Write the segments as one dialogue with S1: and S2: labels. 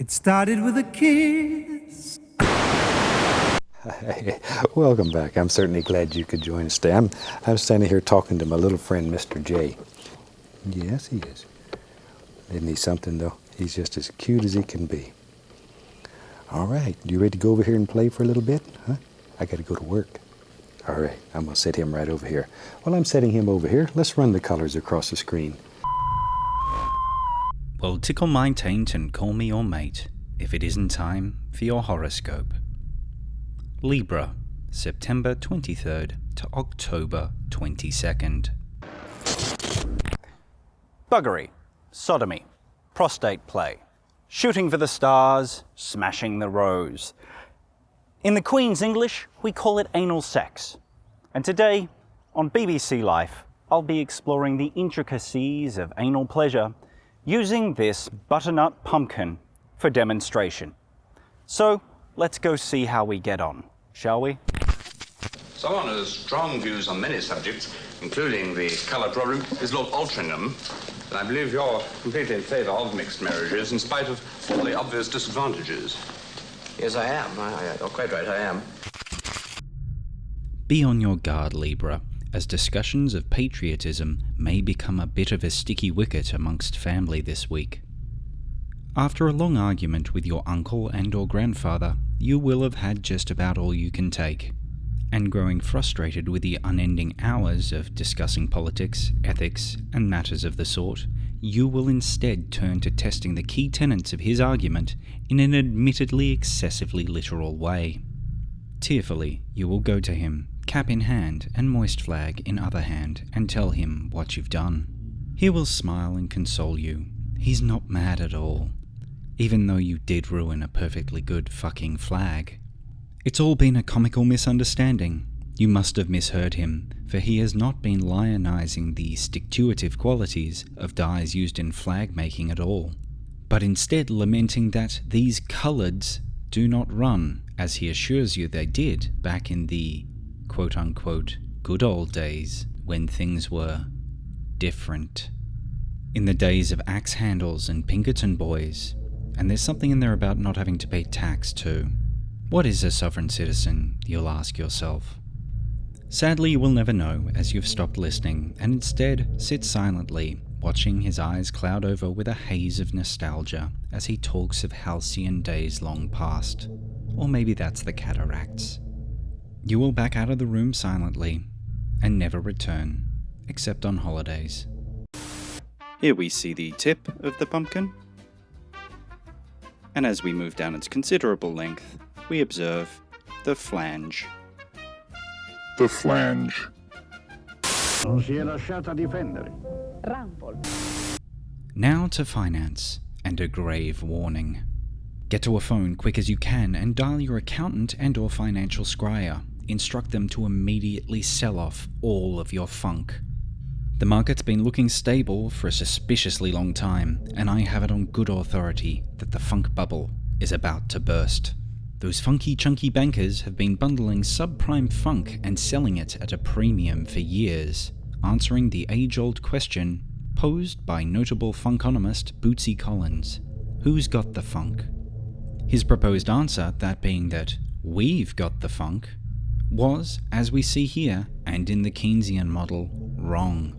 S1: It started with a kiss.
S2: Hey, welcome back. I'm certainly glad you could join us today. I'm standing here talking to my little friend, Mr. J. Yes, he is. Isn't he something, though? He's just as cute as he can be. All right, you ready to go over here and play for a little bit? Huh? I got to go to work. All right, I'm going to set him right over here. While I'm setting him over here, let's run the colors across the screen.
S3: Well, tickle my taint and call me your mate, if it isn't time for your horoscope. Libra, September 23rd to October 22nd. Buggery, sodomy, prostate play, shooting for the stars, smashing the rose. In the Queen's English, we call it anal sex. And today, on BBC Life, I'll be exploring the intricacies of anal pleasure using this butternut pumpkin for demonstration. So, let's go see how we get on, shall we?
S4: Someone who has strong views on many subjects, including the colour problem, is Lord Altrincham. And I believe you're completely in favour of mixed marriages, in spite of all the obvious disadvantages.
S5: Yes, I am. You're quite right, I am.
S3: Be on your guard, Libra, as discussions of patriotism may become a bit of a sticky wicket amongst family this week. After a long argument with your uncle and or grandfather, you will have had just about all you can take, and growing frustrated with the unending hours of discussing politics, ethics, and matters of the sort, you will instead turn to testing the key tenets of his argument in an admittedly excessively literal way. Tearfully, you will go to him, cap in hand and moist flag in other hand, and tell him what you've done. He will smile and console you. He's not mad at all, even though you did ruin a perfectly good fucking flag. It's all been a comical misunderstanding. You must have misheard him, for he has not been lionizing the stick-to-itive qualities of dyes used in flag making at all, but instead lamenting that these coloureds do not run, as he assures you they did back in the quote-unquote good old days when things were different. In the days of axe handles and Pinkerton boys, and there's something in there about not having to pay tax too. What is a sovereign citizen, you'll ask yourself? Sadly, you will never know as you've stopped listening and instead sit silently, watching his eyes cloud over with a haze of nostalgia as he talks of halcyon days long past. Or maybe that's the cataracts. You will back out of the room silently and never return, except on holidays. Here we see the tip of the pumpkin, and as we move down its considerable length, we observe the flange.
S6: The flange.
S7: Non si è lasciata difendere.
S3: Now to finance, and a grave warning. Get to a phone quick as you can and dial your accountant and or financial scryer. Instruct them to immediately sell off all of your funk. The market's been looking stable for a suspiciously long time, and I have it on good authority that the funk bubble is about to burst. Those funky chunky bankers have been bundling subprime funk and selling it at a premium for years, answering the age-old question posed by notable funkonomist Bootsy Collins. Who's got the funk? His proposed answer, that being that we've got the funk, was, as we see here and in the Keynesian model, wrong.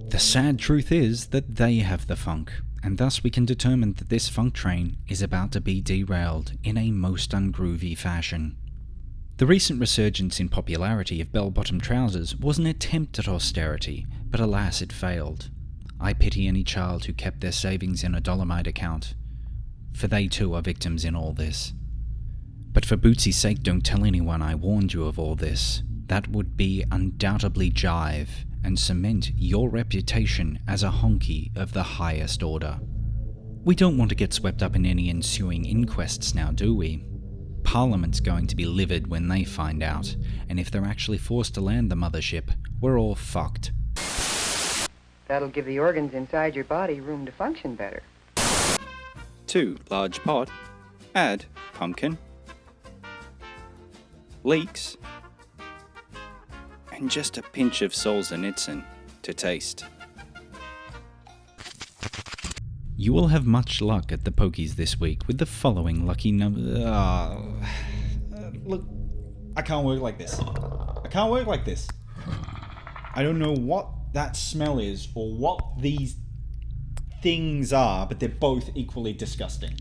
S3: The sad truth is that they have the funk, and thus we can determine that this funk train is about to be derailed in a most ungroovy fashion. The recent resurgence in popularity of bell-bottom trousers was an attempt at austerity, but alas it failed. I pity any child who kept their savings in a Dolomite account, for they too are victims in all this. But for Bootsy's sake, don't tell anyone I warned you of all this. That would be undoubtedly jive and cement your reputation as a honky of the highest order. We don't want to get swept up in any ensuing inquests now, do we? Parliament's going to be livid when they find out, and if they're actually forced to land the mothership, we're all fucked.
S8: That'll give the organs inside your body room to function better.
S3: 2 large pot, add pumpkin, leeks, and just a pinch of Solzhenitsyn to taste. You will have much luck at the pokies this week with the following lucky number.
S9: Look, I can't work like this. I can't work like this. I don't know what that smell is or what these things are, but they're both equally disgusting.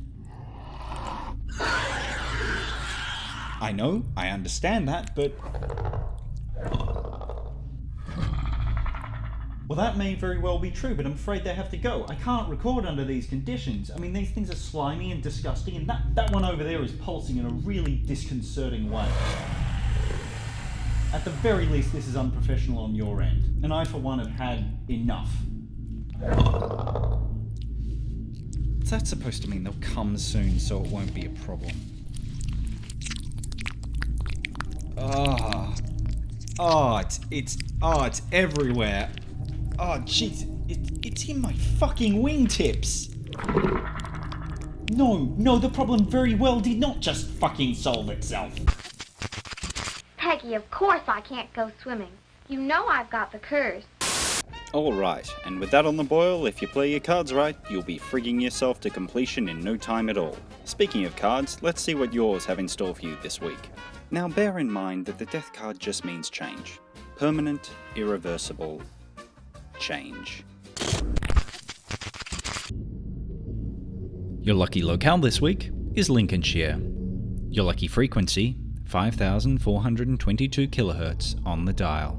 S9: I know, I understand that, but... Well, that may very well be true, but I'm afraid they have to go. I can't record under these conditions. I mean, these things are slimy and disgusting, and that one over there is pulsing in a really disconcerting way. At the very least, this is unprofessional on your end, and I, for one, have had enough. That's supposed to mean they'll come soon, so it won't be a problem. It's everywhere. Oh, jeez, it's in my fucking wingtips. No, the problem very well did not just fucking solve itself.
S10: Peggy, of course I can't go swimming. You know I've got the curse.
S3: Alright, and with that on the boil, if you play your cards right, you'll be frigging yourself to completion in no time at all. Speaking of cards, let's see what yours have in store for you this week. Now bear in mind that the death card just means change. Permanent, irreversible change. Your lucky locale this week is Lincolnshire. Your lucky frequency, 5,422 kHz on the dial.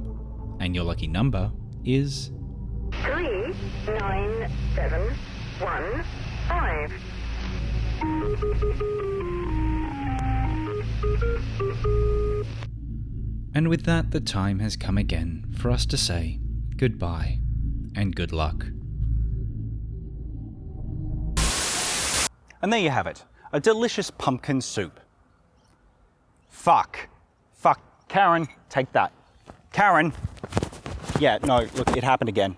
S3: And your lucky number is
S10: 39715.
S3: And with that, the time has come again for us to say goodbye and good luck.
S9: And there you have it, a delicious pumpkin soup. Fuck, Karen, take that. Karen! Yeah, no, look, it happened again.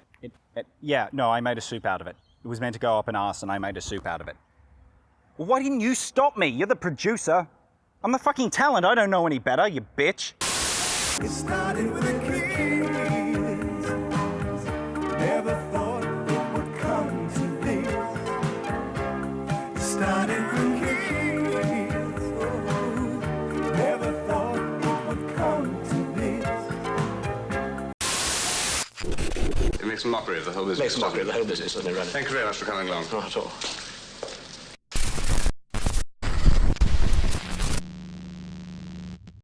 S9: I made a soup out of it. It was meant to go up an arse and I made a soup out of it. Well, why didn't you stop me? You're the producer. I'm the fucking talent, I don't know any better, you bitch.
S1: It started with a kiss. Never thought it would come to this. It started with a kiss. Oh, never thought it would come to this.
S4: It makes a mockery of the whole business.
S5: Makes a mockery of the whole business, doesn't it, Ronnie?
S4: Thank you very much for coming along.
S5: Not at all.